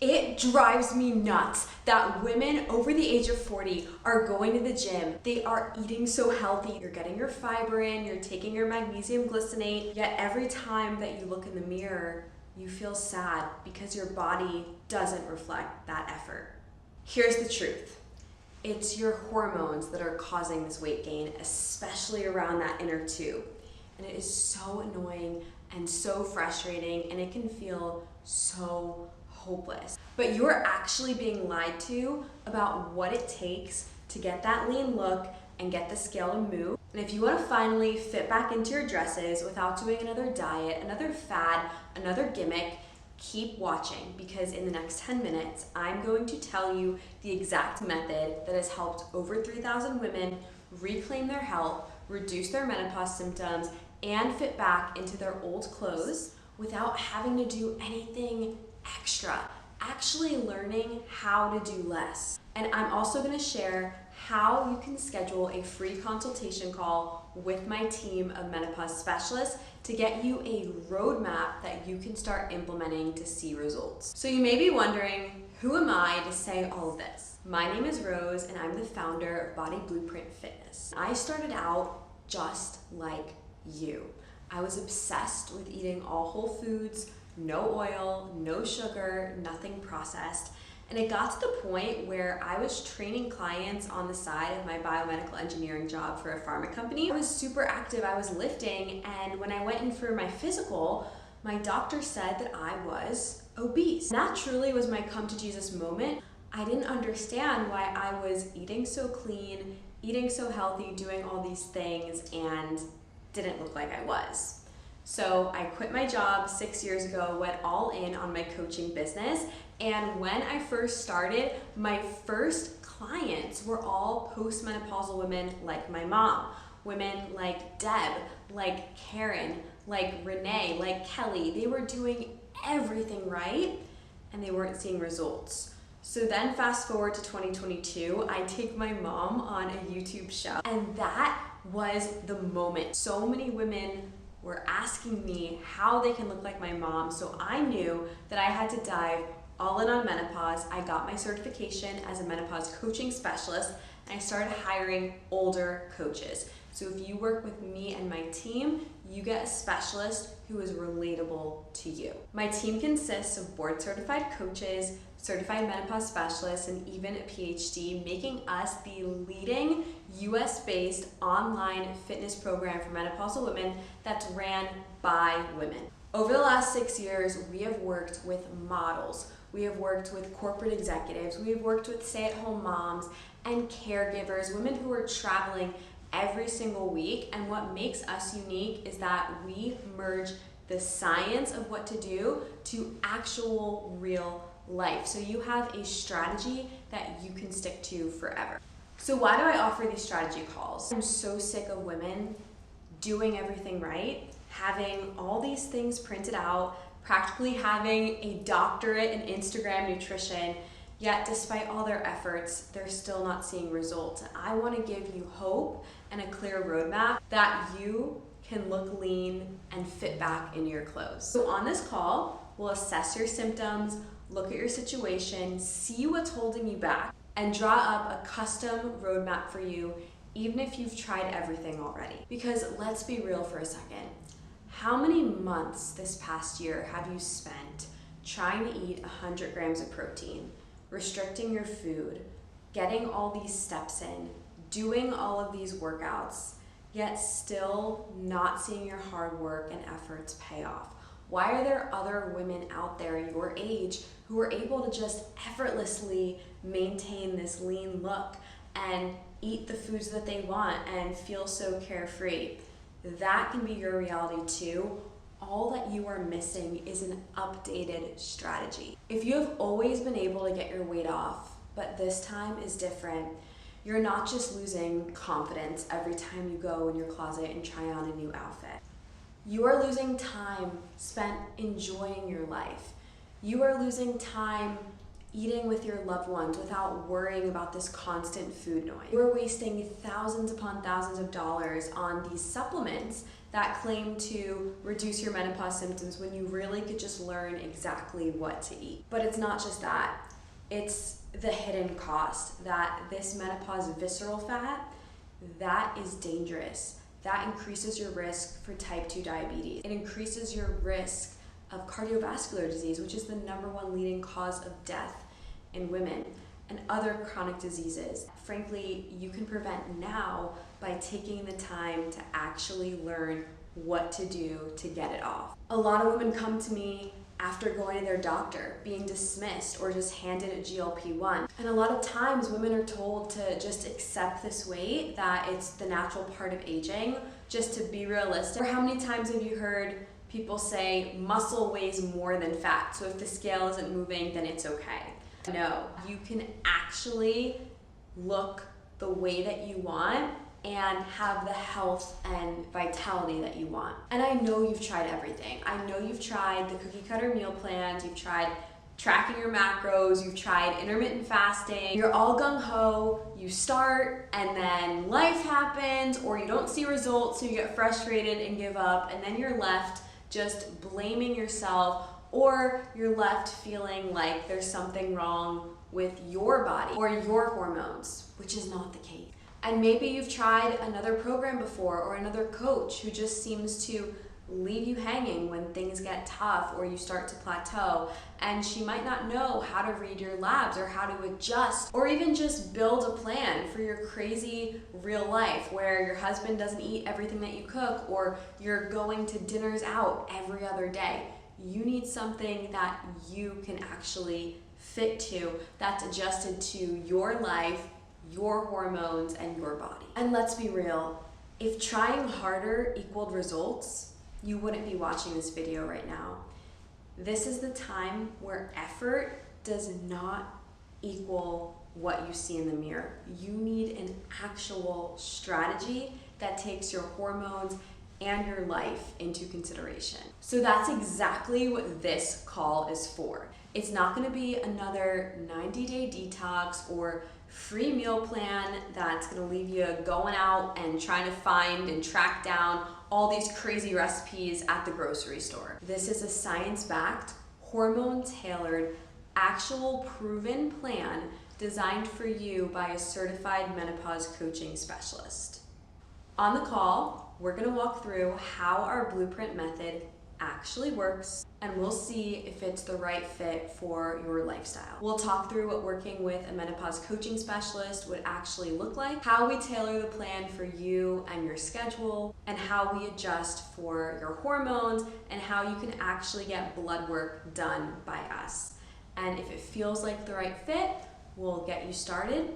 It drives me nuts that women over the age of 40 are going to the gym. They are eating so healthy. You're getting your fiber in, you're taking your magnesium glycinate, yet every time that you look in the mirror, you feel sad because your body doesn't reflect that effort. Here's the truth. It's your hormones that are causing this weight gain, especially around that inner tube. And it is so annoying and so frustrating, and it can feel so hopeless. But you're actually being lied to about what it takes to get that lean look and get the scale to move. And if you want to finally fit back into your dresses without doing another diet, another fad, another gimmick, keep watching, because in the next 10 minutes, I'm going to tell you the exact method that has helped over 3,000 women reclaim their health, reduce their menopause symptoms, and fit back into their old clothes without having to do anything extra, actually learning how to do less. And I'm also going to share how you can schedule a free consultation call with my team of menopause specialists to get you a roadmap that you can start implementing to see results. So you may be wondering, who am I to say all of this? My name is Rose, and I'm the founder of Body Blueprint Fitness. I started out just like you. I was obsessed with eating all whole foods, no oil, no sugar, nothing processed. And it got to the point where I was training clients on the side of my biomedical engineering job for a pharma company. I was super active, I was lifting, and when I went in for my physical, my doctor said that I was obese. And that truly was my come to Jesus moment. I didn't understand why I was eating so clean, eating so healthy, doing all these things, and didn't look like I was. So I quit my job 6 years ago, went all in on my coaching business, and when I first started, my first clients were all postmenopausal women like my mom, women like Deb, like Karen, like Renee, like Kelly. They were doing everything right, and they weren't seeing results. So then fast forward to 2022, I take my mom on a YouTube show, and that was the moment. So many women were asking me how they can look like my mom, so I knew that I had to dive all in on menopause. I got my certification as a menopause coaching specialist, and I started hiring older coaches. So if you work with me and my team, you get a specialist who is relatable to you. My team consists of board certified coaches, certified menopause specialists, and even a PhD, making us the leading US-based online fitness program for menopausal women that's ran by women. Over the last 6 years, we have worked with models, we have worked with corporate executives, we have worked with stay-at-home moms and caregivers, women who are traveling every single week. And what makes us unique is that we merge the science of what to do to actual real life. So you have a strategy that you can stick to forever. So why do I offer these strategy calls? I'm so sick of women doing everything right, having all these things printed out, practically having a doctorate in Instagram nutrition, yet despite all their efforts, they're still not seeing results. And I want to give you hope and a clear roadmap that you can look lean and fit back in your clothes. So on this call, we'll assess your symptoms, look at your situation, see what's holding you back, and draw up a custom roadmap for you, even if you've tried everything already. Because let's be real for a second. How many months this past year have you spent trying to eat 100 grams of protein, restricting your food, getting all these steps in, doing all of these workouts, yet still not seeing your hard work and efforts pay off? Why are there other women out there your age who are able to just effortlessly maintain this lean look and eat the foods that they want and feel so carefree? That can be your reality too. All that you are missing is an updated strategy. If you have always been able to get your weight off, but this time is different, you're not just losing confidence every time you go in your closet and try on a new outfit. You are losing time spent enjoying your life. You are losing time eating with your loved ones without worrying about this constant food noise. We're wasting thousands upon thousands of dollars on these supplements that claim to reduce your menopause symptoms when you really could just learn exactly what to eat. But it's not just that. It's the hidden cost that this menopause visceral fat, that is dangerous. That increases your risk for type 2 diabetes. It increases your risk of cardiovascular disease, which is the #1 leading cause of death in women, and other chronic diseases. Frankly, you can prevent now by taking the time to actually learn what to do to get it off. A lot of women come to me after going to their doctor, being dismissed or just handed a GLP-1. And a lot of times women are told to just accept this weight, that it's the natural part of aging, just to be realistic. Or how many times have you heard people say muscle weighs more than fat, so if the scale isn't moving, then it's okay? No, you can actually look the way that you want and have the health and vitality that you want. And I know you've tried everything. I know you've tried the cookie cutter meal plans, you've tried tracking your macros, you've tried intermittent fasting. You're all gung-ho, you start and then life happens, or you don't see results, so you get frustrated and give up, and then you're left just blaming yourself, or you're left feeling like there's something wrong with your body or your hormones, which is not the case. And maybe you've tried another program before, or another coach who just seems to leave you hanging when things get tough or you start to plateau, and she might not know how to read your labs or how to adjust, or even just build a plan for your crazy real life where your husband doesn't eat everything that you cook, or you're going to dinners out every other day. You need something that you can actually fit to, that's adjusted to your life, your hormones, and your body. And let's be real, if trying harder equaled results, you wouldn't be watching this video right now. This is the time where effort does not equal what you see in the mirror. You need an actual strategy that takes your hormones and your life into consideration. So that's exactly what this call is for. It's not gonna be another 90-day detox or free meal plan that's gonna leave you going out and trying to find and track down all these crazy recipes at the grocery store. This is a science-backed, hormone-tailored, actual proven plan designed for you by a certified menopause coaching specialist. On the call, we're gonna walk through how our blueprint method actually works, and we'll see if it's the right fit for your lifestyle. We'll talk through what working with a menopause coaching specialist would actually look like, how we tailor the plan for you and your schedule, and how we adjust for your hormones, and how you can actually get blood work done by us. And if it feels like the right fit, we'll get you started.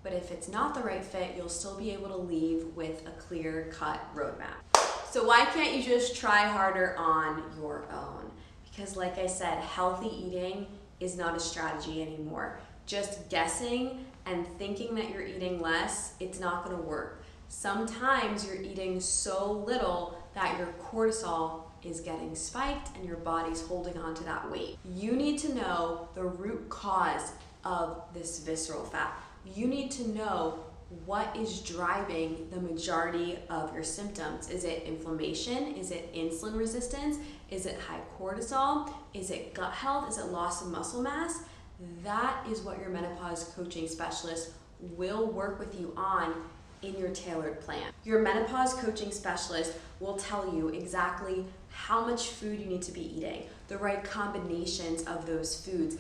But if it's not the right fit, you'll still be able to leave with a clear-cut roadmap. So why can't you just try harder on your own? Because like I said, healthy eating is not a strategy anymore. Just guessing and thinking that you're eating less, it's not gonna work. Sometimes you're eating so little that your cortisol is getting spiked and your body's holding on to that weight. You need to know the root cause of this visceral fat. You need to know what is driving the majority of your symptoms. Is it inflammation? Is it insulin resistance? Is it high cortisol? Is it gut health? Is it loss of muscle mass? That is what your menopause coaching specialist will work with you on in your tailored plan. Your menopause coaching specialist will tell you exactly how much food you need to be eating, the right combinations of those foods,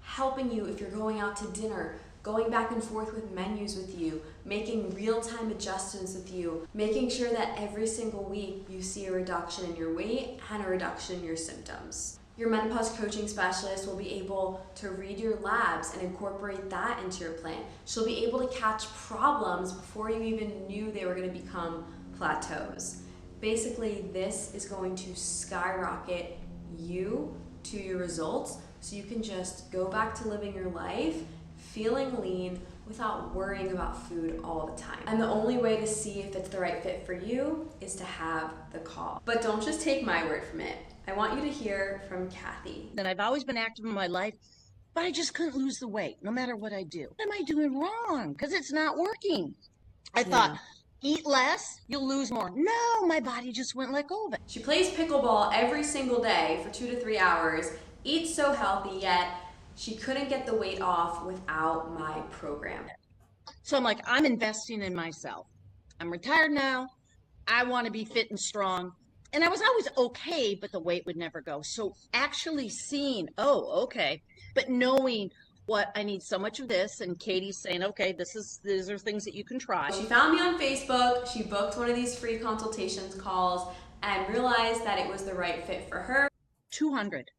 helping you if you're going out to dinner, going back and forth with menus with you, making real-time adjustments with you, making sure that every single week you see a reduction in your weight and a reduction in your symptoms. Your menopause coaching specialist will be able to read your labs and incorporate that into your plan. She'll be able to catch problems before you even knew they were going to become plateaus. Basically, this is going to skyrocket you to your results so you can just go back to living your life feeling lean without worrying about food all the time. And the only way to see if it's the right fit for you is to have the call. But don't just take my word from it. I want you to hear from Kathy. And I've always been active in my life, but I just couldn't lose the weight no matter what I do. What am I doing wrong? Because it's not working. I thought, eat less, you'll lose more. No, my body just wouldn't let go of it. She plays pickleball every single day for 2 to 3 hours, eats so healthy, yet she couldn't get the weight off without my program. So I'm like, I'm investing in myself. I'm retired now. I want to be fit and strong. And I was always okay, but the weight would never go. So actually seeing, oh, okay, but knowing what I need so much of this, and Katie's saying, okay, these are things that you can try. She found me on Facebook, she booked one of these free consultations calls, and realized that it was the right fit for her. 200.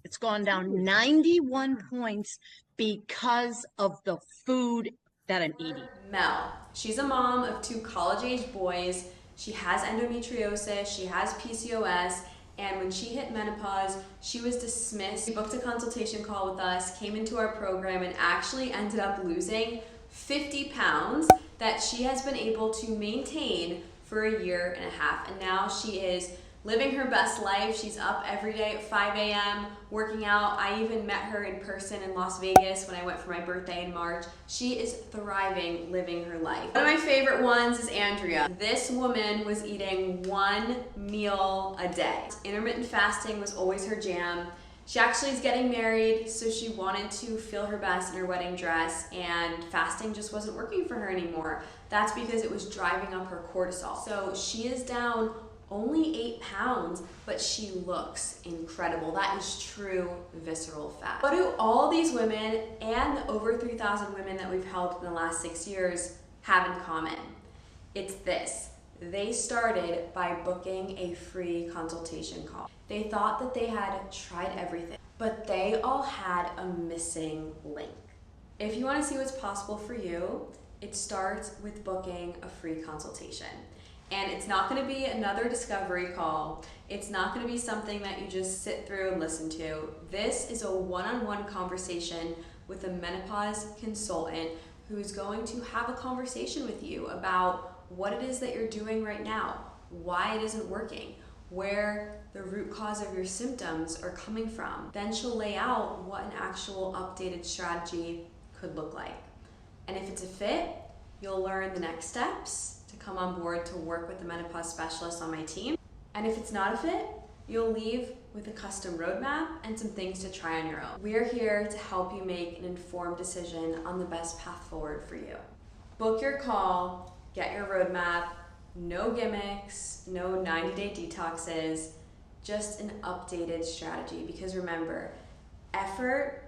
It's gone down 91 points because of the food that I'm eating. Mel, she's a mom of 2 college-age boys. She has endometriosis, she has PCOS, and when she hit menopause, she was dismissed. She booked a consultation call with us, came into our program, and actually ended up losing 50 pounds that she has been able to maintain for a year and a half. And now she is living her best life. She's up every day at 5 a.m. working out. I even met her in person in Las Vegas when I went for my birthday in March. She is thriving, living her life. One of my favorite ones is Andrea. This woman was eating 1 meal a day. Intermittent fasting was always her jam. She actually is getting married, so she wanted to feel her best in her wedding dress, and fasting just wasn't working for her anymore. That's because it was driving up her cortisol. So she is down only 8 pounds, but she looks incredible. That is true visceral fat. What do all these women and the over 3,000 women that we've helped in the last 6 years have in common? It's this. They started by booking a free consultation call. They thought that they had tried everything, but they all had a missing link. If you want to see what's possible for you, it starts with booking a free consultation. And it's not going to be another discovery call. It's not going to be something that you just sit through and listen to. This is a one-on-one conversation with a menopause consultant who is going to have a conversation with you about what it is that you're doing right now, why it isn't working, where the root cause of your symptoms are coming from. Then she'll lay out what an actual updated strategy could look like. And if it's a fit, you'll learn the next steps to come on board to work with the menopause specialist on my team. And if it's not a fit, you'll leave with a custom roadmap and some things to try on your own. We're here to help you make an informed decision on the best path forward for you. Book your call, get your roadmap, no gimmicks, no 90-day detoxes, just an updated strategy. Because remember, effort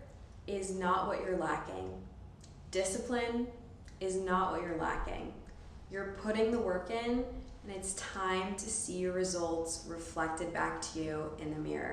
is not what you're lacking. Discipline is not what you're lacking. You're putting the work in, and it's time to see your results reflected back to you in the mirror.